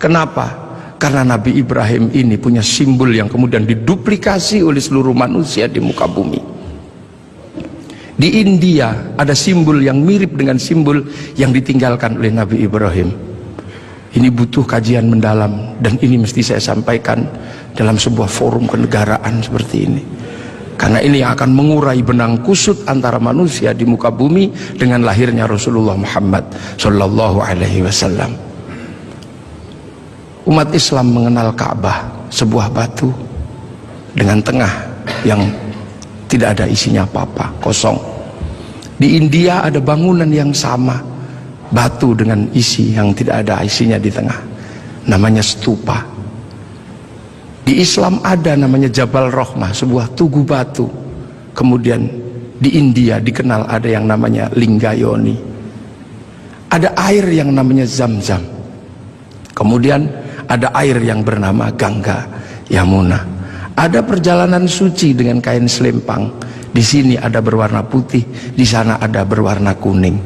Kenapa? Karena Nabi Ibrahim ini punya simbol yang kemudian diduplikasi oleh seluruh manusia di muka bumi. Di India ada simbol yang mirip dengan simbol yang ditinggalkan oleh Nabi Ibrahim. Ini butuh kajian mendalam, dan ini mesti saya sampaikan dalam sebuah forum kenegaraan seperti ini, karena ini yang akan mengurai benang kusut antara manusia di muka bumi dengan lahirnya Rasulullah Muhammad Sallallahu Alaihi Wasallam. Umat Islam mengenal Ka'bah, sebuah batu dengan tengah yang tidak ada isinya apa-apa, kosong. Di India ada bangunan yang sama, batu dengan isi yang tidak ada isinya di tengah, namanya stupa. Di Islam ada namanya Jabal Rahmah, sebuah tugu batu. Kemudian di India dikenal ada yang namanya Linggayoni. Ada air yang namanya Zam-Zam. Kemudian ada air yang bernama Gangga Yamuna. Ada perjalanan suci dengan kain selempang. Di sini ada berwarna putih, di sana ada berwarna kuning.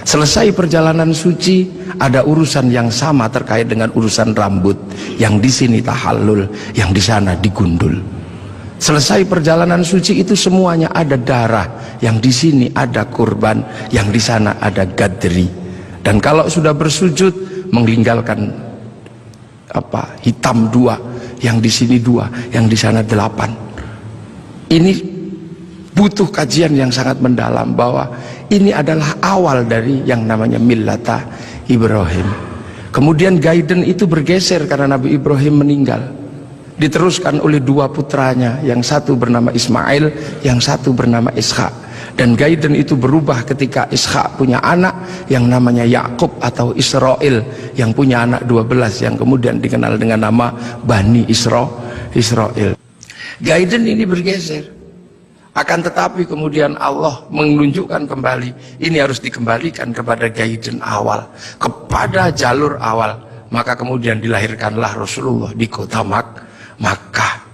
Selesai perjalanan suci, ada urusan yang sama terkait dengan urusan rambut. Yang di sini tahallul, yang di sana digundul. Selesai perjalanan suci itu semuanya ada darah. Yang di sini ada kurban, yang di sana ada gadri. Dan kalau sudah bersujud, meninggalkan hitam 2, yang di sini 2, yang di sana 8. Ini butuh kajian yang sangat mendalam, bahwa ini adalah awal dari yang namanya millata Ibrahim. Kemudian guidance itu bergeser karena Nabi Ibrahim meninggal, diteruskan oleh 2 putranya, yang satu bernama Ismail, yang satu bernama Ishak. Dan guidance itu berubah ketika Ishak punya anak yang namanya Yakub atau Israel, yang punya anak 12 yang kemudian dikenal dengan nama Bani Israel. Guidance ini bergeser. Akan tetapi kemudian Allah menunjukkan kembali, ini harus dikembalikan kepada guidance awal, kepada jalur awal. Maka kemudian dilahirkanlah Rasulullah di kota Makkah.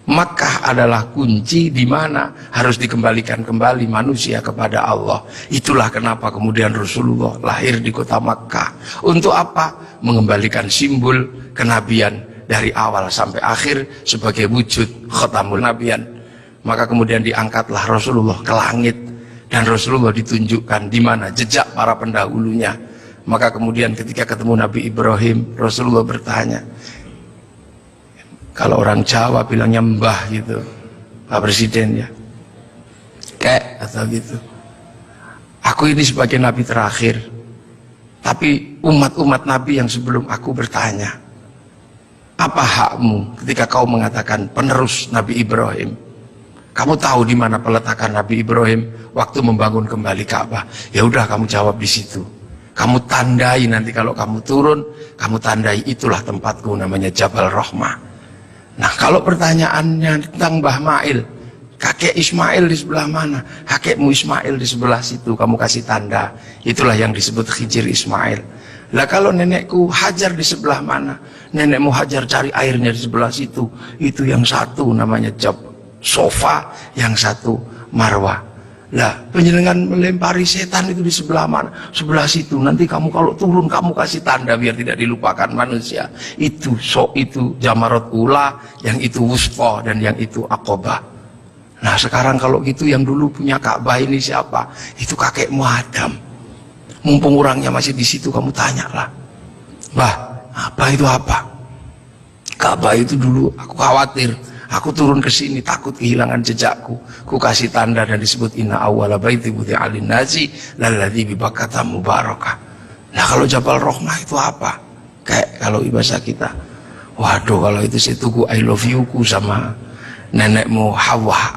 Makkah adalah kunci di mana harus dikembalikan kembali manusia kepada Allah. Itulah kenapa kemudian Rasulullah lahir di kota Makkah. Untuk apa? Mengembalikan simbol kenabian dari awal sampai akhir sebagai wujud khatamul nabiyan. Maka kemudian diangkatlah Rasulullah ke langit, dan Rasulullah ditunjukkan di mana jejak para pendahulunya. Maka kemudian ketika ketemu Nabi Ibrahim, Rasulullah bertanya, kalau orang Jawa bilangnya mbah gitu, Pak Presiden ya, kek atau gitu. Aku ini sebagai Nabi terakhir, tapi umat-umat Nabi yang sebelum aku bertanya, apa hakmu ketika kau mengatakan penerus Nabi Ibrahim? Kamu tahu di mana peletakan Nabi Ibrahim waktu membangun kembali Ka'bah? Ya udah, kamu jawab di situ. Kamu tandai nanti kalau kamu turun, kamu tandai itulah tempatku, namanya Jabal Rahmah. Nah, kalau pertanyaannya tentang Mbah Mail, kakek Ismail di sebelah mana? Kakekmu Ismail di sebelah situ, kamu kasih tanda. Itulah yang disebut Khijir Ismail. Lah kalau nenekku Hajar di sebelah mana? Nenekmu Hajar cari airnya di sebelah situ. Itu yang satu namanya Sofa, yang satu Marwah. Lah penjenengan melempari setan itu di sebelah mana? Sebelah situ. Nanti kamu kalau turun kamu kasih tanda biar tidak dilupakan manusia. Itu itu Jamarat Ula, yang itu Wusta, dan yang itu Aqobah. Nah sekarang kalau gitu yang dulu punya Ka'bah ini siapa? Itu kakekmu Adam. Mumpung orangnya masih di situ, kamu tanyalah, Bah, apa itu apa? Ka'bah itu dulu aku khawatir, aku turun ke sini takut kehilangan jejakku. Ku kasih tanda dan disebut inna awwala baiti wudi'a lin-nasi lalladzi bi Bakkata mubarakah. Nah kalau Jabal Rahmah itu apa? Kayak kalau bahasa kita, waduh kalau itu saya tunggu I love you ku sama nenekmu Hawa.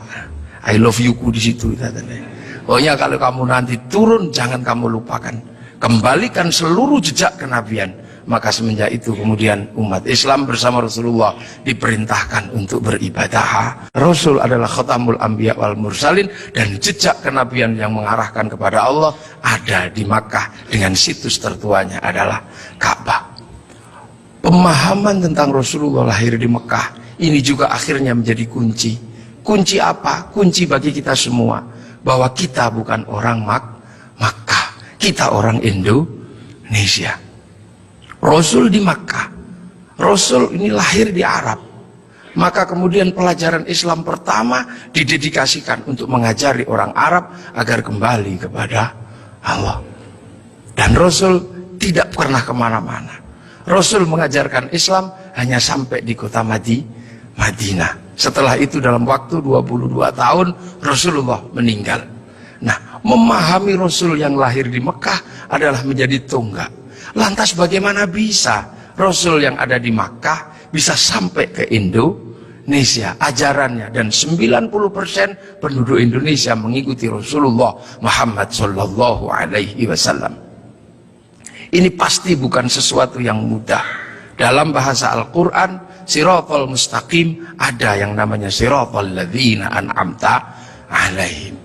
I love you ku di situ katanya. Pokoknya kalau kamu nanti turun jangan kamu lupakan, kembalikan seluruh jejak kenabian. Maka semenjak itu kemudian umat Islam bersama Rasulullah diperintahkan untuk beribadah. Rasul adalah khatamul anbiya wal mursalin, dan jejak kenabian yang mengarahkan kepada Allah ada di Makkah, dengan situs tertuanya adalah Ka'bah. Pemahaman tentang Rasulullah lahir di Mekah ini juga akhirnya menjadi kunci. Kunci apa? Kunci bagi kita semua, bahwa kita bukan orang Makkah, kita orang Indonesia. Rasul di Makkah, Rasul ini lahir di Arab, maka kemudian pelajaran Islam pertama didedikasikan untuk mengajari orang Arab agar kembali kepada Allah. Dan Rasul tidak pernah kemana-mana. Rasul mengajarkan Islam hanya sampai di kota Madinah. Setelah itu dalam waktu 22 tahun Rasulullah meninggal. Nah, memahami Rasul yang lahir di Mekah adalah menjadi tonggak. Lantas bagaimana bisa Rasul yang ada di Makkah bisa sampai ke Indonesia ajarannya, dan 90% penduduk Indonesia mengikuti Rasulullah Muhammad sallallahu alaihi wasallam. Ini pasti bukan sesuatu yang mudah. Dalam bahasa Al-Quran, siratal mustaqim, ada yang namanya siratal ladzina an'amta alaihim.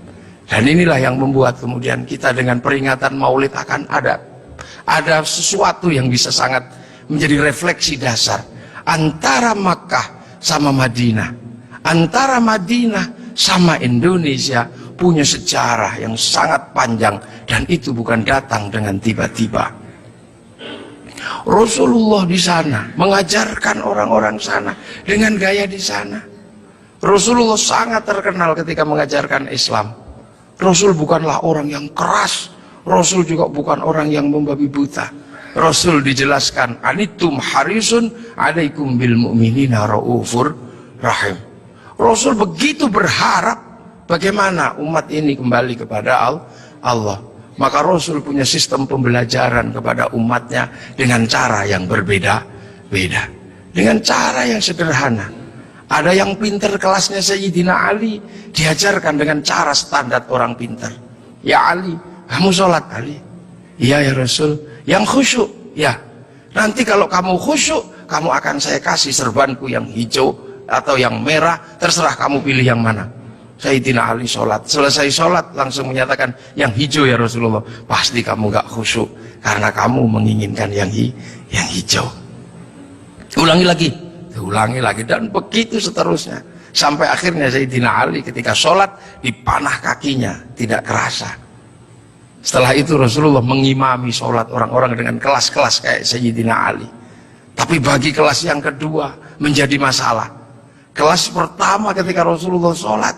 Dan inilah yang membuat kemudian kita dengan peringatan Maulid akan ada sesuatu yang bisa sangat menjadi refleksi dasar antara Makkah sama Madinah, antara Madinah sama Indonesia punya sejarah yang sangat panjang, dan itu bukan datang dengan tiba-tiba. Rasulullah di sana mengajarkan orang-orang sana dengan gaya di sana. Rasulullah sangat terkenal ketika mengajarkan Islam. Rasul bukanlah orang yang keras, Rasul juga bukan orang yang membabi buta. Rasul dijelaskan, anitum harisun alaikum bil mu'minina raufur rahim. Rasul begitu berharap bagaimana umat ini kembali kepada Allah. Maka Rasul punya sistem pembelajaran kepada umatnya dengan cara yang berbeda-beda, dengan cara yang sederhana. Ada yang pinter kelasnya Sayyidina Ali, diajarkan dengan cara standar orang pinter. Ya Ali, kamu sholat Ali. Iya ya Rasul. Yang khusyuk, ya. Nanti kalau kamu khusyuk, kamu akan saya kasih serbanku yang hijau atau yang merah, terserah kamu pilih yang mana. Sayyidina Ali sholat, selesai sholat langsung menyatakan yang hijau ya Rasulullah. Pasti kamu gak khusyuk karena kamu menginginkan yang hijau. Ulangi lagi, dan begitu seterusnya sampai akhirnya Sayyidina Ali ketika sholat dipanah kakinya tidak kerasa. Setelah itu Rasulullah mengimami sholat orang-orang dengan kelas-kelas kayak Sayyidina Ali. Tapi bagi kelas yang kedua menjadi masalah. Kelas pertama ketika Rasulullah sholat,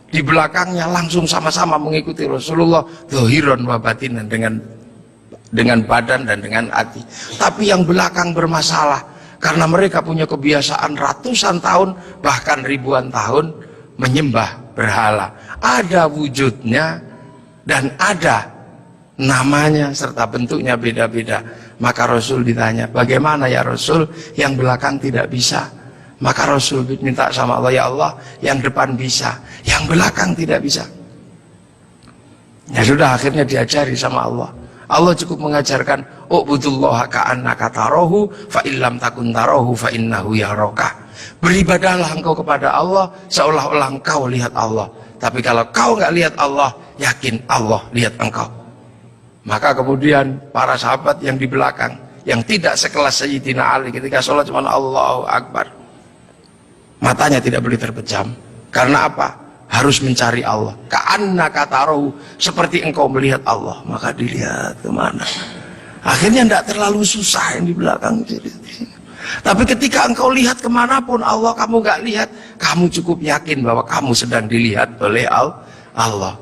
di belakangnya langsung sama-sama mengikuti Rasulullah dhahiran wa batinan, dengan badan dan dengan hati. Tapi yang belakang bermasalah karena mereka punya kebiasaan ratusan tahun bahkan ribuan tahun menyembah berhala. Ada wujudnya dan ada namanya serta bentuknya beda-beda. Maka Rasul ditanya, bagaimana ya Rasul yang belakang tidak bisa? Maka Rasul minta sama Allah, ya Allah yang depan bisa, yang belakang tidak bisa. Ya sudah, akhirnya diajari sama Allah. Allah cukup mengajarkan, u'budullaha ka'annaka tarahu fa illam takun tarahu fa innahu yaraka. Beribadahlah engkau kepada Allah seolah-olah engkau lihat Allah. Tapi kalau kau nggak lihat Allah, yakin Allah lihat engkau. Maka kemudian para sahabat yang di belakang, yang tidak sekelas Sayyidina Ali ketika sholat cuma Allahu Akbar, matanya tidak boleh terpejam. Karena apa? Harus mencari Allah. Ka'annaka tarahu, seperti engkau melihat Allah. Maka dilihat kemana. Akhirnya tidak terlalu susah yang di belakang. Tapi ketika engkau lihat kemanapun Allah kamu gak lihat, kamu cukup yakin bahwa kamu sedang dilihat oleh Allah.